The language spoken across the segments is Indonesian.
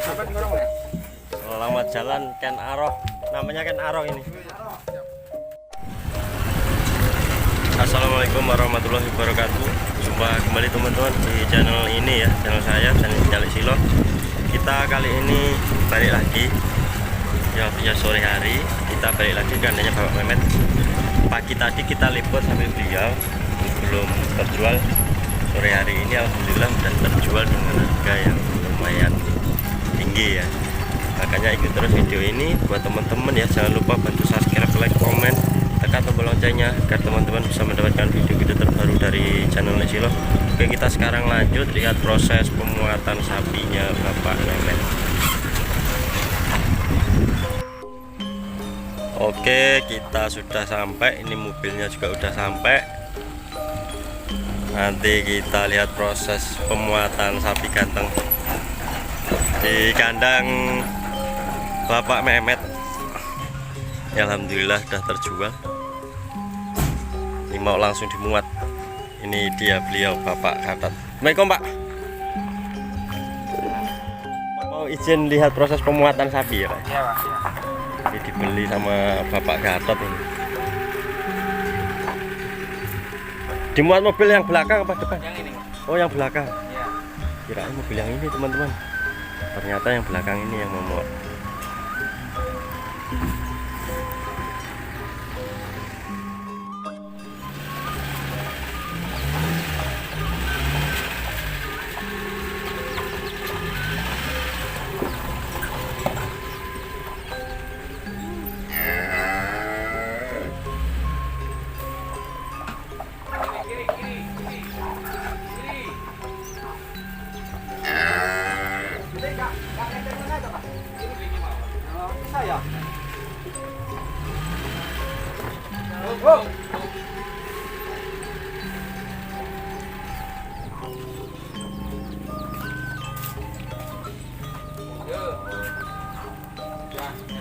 Selamat jalan Ken Arok. Namanya Ken Arok ini. Assalamualaikum warahmatullahi wabarakatuh. Jumpa kembali teman-teman di channel ini ya, channel saya, channel Jalik Silo. Kita kali ini balik lagi ya, sore hari kita balik lagi kan, adanya Bapak Mehmet. Pagi tadi kita liput sampai beliau, belum terjual. Sore hari ini alhamdulillah sudah terjual dengan harga yang lumayan tinggi ya. Makanya ikut terus video ini buat teman-teman ya. Jangan lupa bantu subscribe, like, komen, tekan tombol loncengnya agar teman-teman bisa mendapatkan video-video terbaru dari channel Silo. Oke, kita sekarang lanjut lihat proses pemuatan sapinya Bapak Mehmet. Oke, kita sudah sampai. Ini mobilnya juga udah sampai. Nanti kita lihat proses pemuatan sapi ganteng di kandang Bapak Mehmet. Ya, alhamdulillah sudah terjual. Ini mau langsung dimuat. Ini dia beliau, Bapak Gatot. Assalamualaikum Pak. Mau izin lihat proses pemuatan sapi ya Pak? Iya Pak. Ini dibeli sama Bapak Gatot ini. Dimuat mobil yang belakang apa depan? Yang ini. Oh, yang belakang. Iya. Kirain mobil yang ini teman-teman. Ternyata yang belakang ini yang memuat.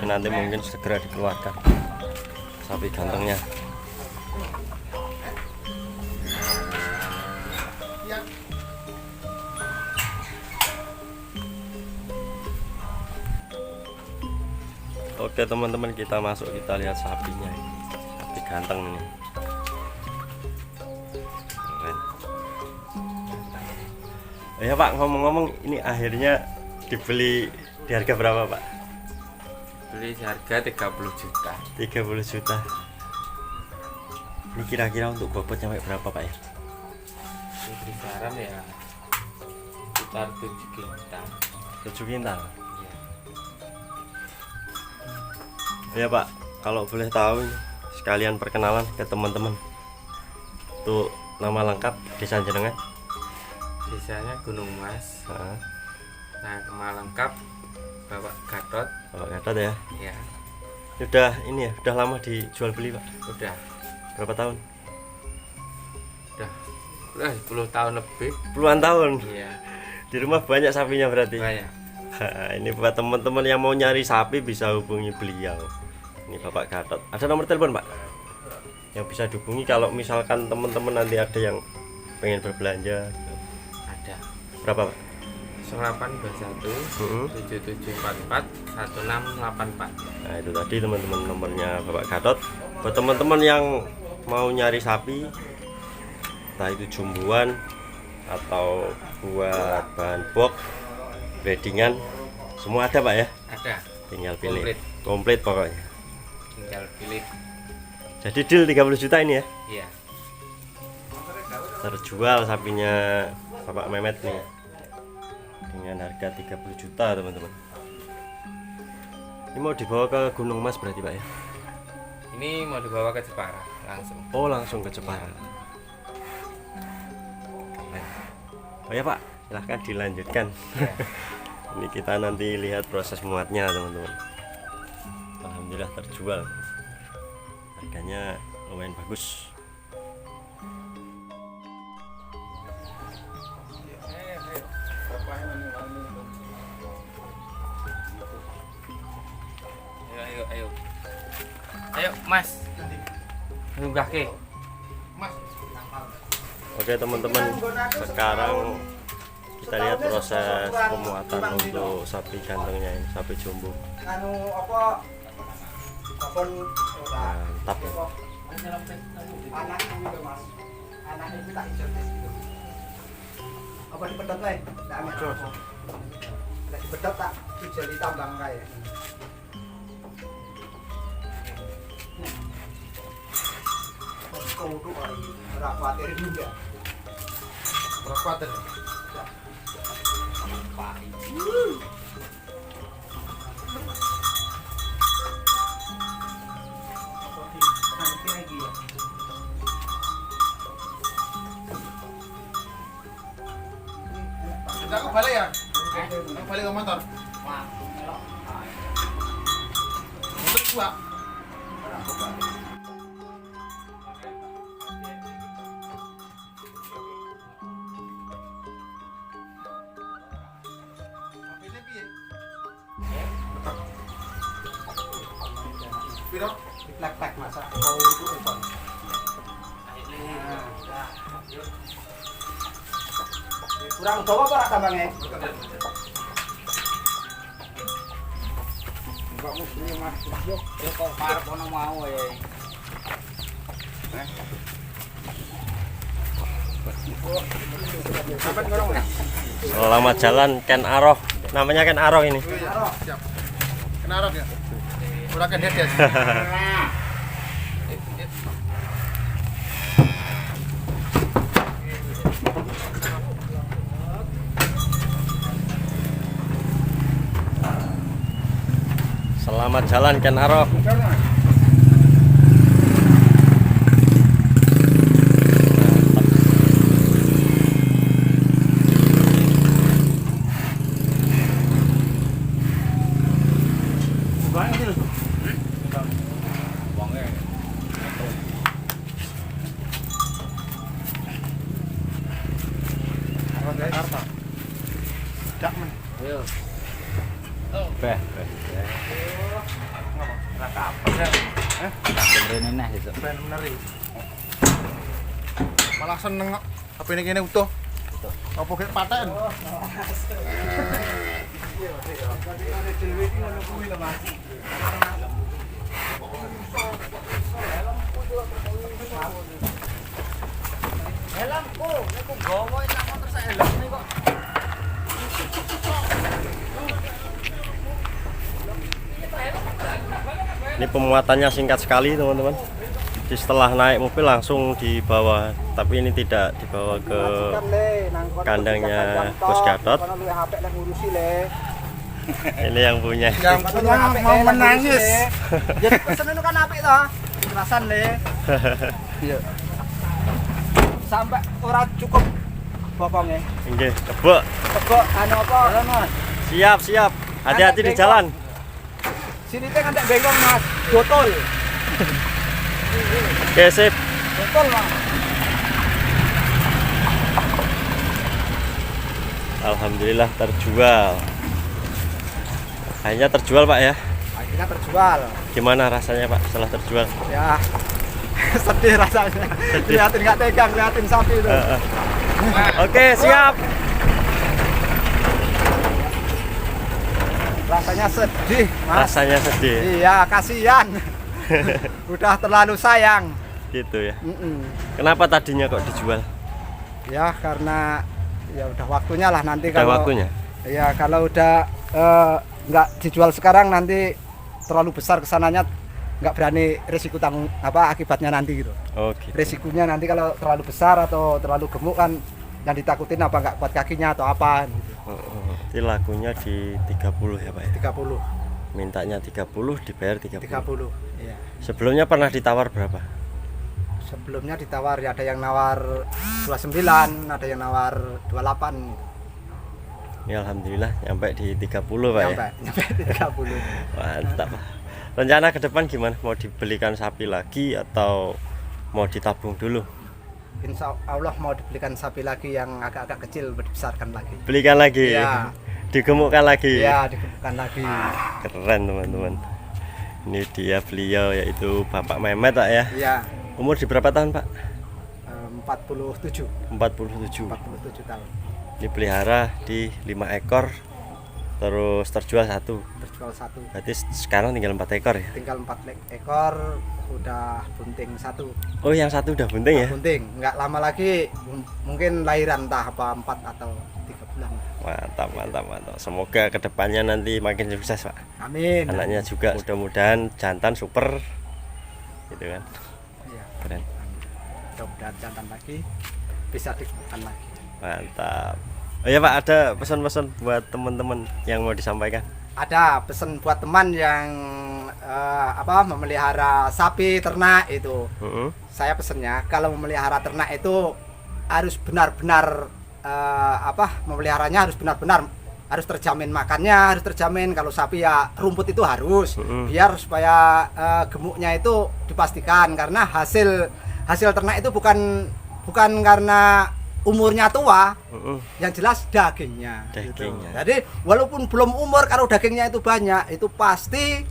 Nanti mungkin segera dikeluarkan sapi gantengnya. Oke teman-teman, kita masuk, kita lihat sapinya, sapi ganteng ini. Keren. Ya Pak, ngomong-ngomong, ini akhirnya dibeli di harga berapa Pak? Beli harga 30 juta. 30 juta. Ini kira-kira untuk bobot sampai berapa Pak ya? Ini kisaran ya sekitar 7 kintal. 7 kintal. Iya. Ya Pak, kalau boleh tahu ini, sekalian perkenalan ke teman-teman. Untuk nama lengkap desa jenengan? Desanya Gunung Mas. Nah, Nama lengkap Bapak Gatot. Bapak Gatot ya. Ya, Udah ini ya, udah lama dijual beli Pak. udah Berapa tahun? udah 10 tahun lebih. Puluhan tahun. Iya, Di rumah banyak sapinya berarti. banyak. Ini buat teman-teman yang mau nyari sapi bisa hubungi beliau. Ini Bapak Gatot. Ada nomor telepon Pak yang bisa dihubungi kalau misalkan teman-teman nanti ada yang pengen berbelanja. Ada Berapa Pak? 0821 7744 1684. Nah itu tadi teman-teman nomornya Bapak Gatot. Buat teman-teman yang mau nyari sapi, entah itu jumbuan atau buat bahan box, breedingan, semua ada Pak ya. Ada. Tinggal pilih. Komplit. Komplit pokoknya. Tinggal pilih. Jadi deal 30 juta ini ya. Iya. Terjual sapinya Bapak Mehmet nih dengan harga 30 juta teman-teman. Ini mau dibawa ke Gunung Mas berarti Pak ya? Ini mau dibawa ke Jepara langsung. Oh, langsung ke Jepara. Oh ya Pak, silahkan dilanjutkan. Ini kita nanti lihat proses muatnya teman-teman. Alhamdulillah terjual. Harganya lumayan bagus. Ayo. Ayo, Mas. Nunggahke. Oke teman-teman, sekarang kita Kita lihat proses pemuatan untuk sapi gantengnya ini, sapi jumbo. Anu apa? Mantap. Anak itu Mas. Anak itu tak hijau gitu. Apa dipedot wae? Tak ambil. Nek dipedot tak hijau ditambang kae. Kudu ora kuatir juga. Ora kuatir. Sudah aku balik ya? Aku balik ke motor. Untuk dua. Piro? Plek-plek masak. Oh, itu upon. Kurang dawa apa ora gambange? Enggak mesti Mas. Yo kok parep ono mau ya. Sampai ngorong ya? Selamat jalan Ken Arok. Namanya Ken Arok ini. Siap. Kena arok ya? Udah kan dedes. Selamat jalan Ken Arok. Beh, Malah seneng kok. Apa ini kene utuh? Apa kayak paten? Helmku, nek ku gowo sak motor sak helm kok. Ini pemuatannya singkat sekali teman-teman. Jadi setelah naik mobil langsung dibawa, tapi ini tidak dibawa ke kandangnya Bos Gatot. Ini yang punya. Yang punya mau menangis. Jadi pesen itu kan apik toh. Kerasan le. Iya. Sampai ora cukup bokongnya. Nggih, kebek. Kebek anu apa? Siap, siap. Hati-hati di jalan. Sini teh ngantek bengkong Mas. Botol. Oke, sip. Botol Mas. Alhamdulillah terjual. Akhirnya terjual Pak ya. Akhirnya terjual. Gimana rasanya Pak setelah terjual? Ya. Sedih rasanya. Lihatin nggak tegang, lihatin sapi itu. Oke, siap. Rasanya sedih, Mas. Rasanya sedih. Iya, kasihan. Udah terlalu sayang. Gitu ya. Kenapa tadinya kok dijual? Ya karena ya udah waktunya lah nanti Udah kalau waktunya. ya kalau udah nggak dijual sekarang nanti terlalu besar kesananya, nggak berani risiko tanggung apa akibatnya nanti gitu. Oh gitu. Risikonya nanti kalau terlalu besar atau terlalu gemuk kan yang ditakutin apa nggak kuat kakinya atau apa gitu. Ini lakunya di 30 ya Pak ya. 30. Mintanya 30, dibayar 30. 30. Iya. Sebelumnya pernah ditawar berapa? Sebelumnya ditawar ya ada yang nawar 29, ada yang nawar 28. Ya alhamdulillah nyampe di 30 Pak ya. Nyampe di 30. Mantap. Rencana ke depan gimana? Mau dibelikan sapi lagi atau mau ditabung dulu? Insya Allah mau dibelikan sapi lagi yang agak-agak kecil, dibesarkan lagi. Belikan lagi? Ya. Digemukkan lagi? Ya, digemukkan lagi. Keren teman-teman. Ini dia beliau yaitu Bapak Mehmet Pak ya. Iya. Umur di berapa tahun Pak? 47. 47. 47 tahun. Ini pelihara di 5 ekor, terus terjual 1. Terjual 1. Berarti sekarang tinggal 4 ekor ya? Tinggal 4 ekor, udah bunting 1. Oh, yang 1 udah bunting ya? Bunting, nggak lama lagi mungkin lahiran entah apa 4 atau 3 bulan. Mantap, mantap, mantap. Semoga kedepannya nanti makin sukses, Pak. Amin. Anaknya juga mudah-mudahan jantan super, gitu kan? Iya. Keren. Mudah-mudahan jantan lagi bisa dikembangkan lagi. Mantap. Oh ya Pak, ada pesan-pesan buat teman-teman yang mau disampaikan? Ada pesan buat teman yang memelihara sapi ternak itu. Saya pesennya kalau memelihara ternak itu harus benar-benar memeliharanya harus benar-benar harus terjamin makannya, harus terjamin. Kalau sapi ya rumput itu harus biar supaya gemuknya itu dipastikan, karena hasil ternak itu bukan karena umurnya tua, yang jelas dagingnya. Gitu. Jadi walaupun belum umur, kalau dagingnya itu banyak, itu pasti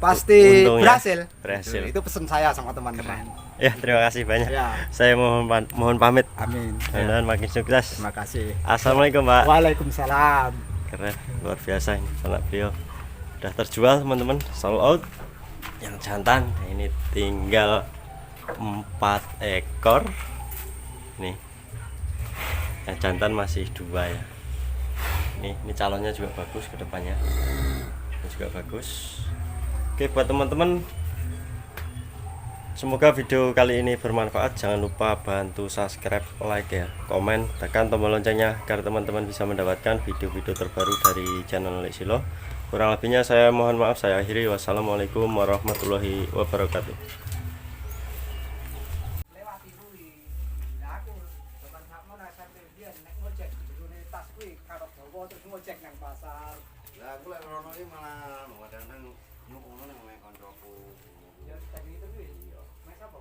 Untungnya berhasil. Itu pesan saya sama teman-teman. Ya, terima kasih banyak. Ya. Saya mohon pamit. Amin. Dan makin sukses. Terima kasih. Assalamualaikum Pak. Waalaikumsalam. Keren, luar biasa ini anak beliau. Udah terjual teman-teman, sold out. Yang jantan ini tinggal 4 ekor. Nih. Yang jantan masih 2 ya. Ini calonnya juga bagus ke depannya. Ini juga bagus. Oke, buat teman-teman, semoga video kali ini bermanfaat. Jangan lupa bantu subscribe, like ya, komen, tekan tombol loncengnya agar teman-teman bisa mendapatkan video-video terbaru dari channel Lek Silo. Kurang lebihnya saya mohon maaf, saya akhiri. Wassalamualaikum warahmatullahi wabarakatuh. Lah aku lek rono iki malah kadang-kadang ngono nang koncoku. Ya tadi itu iya. Mas apa?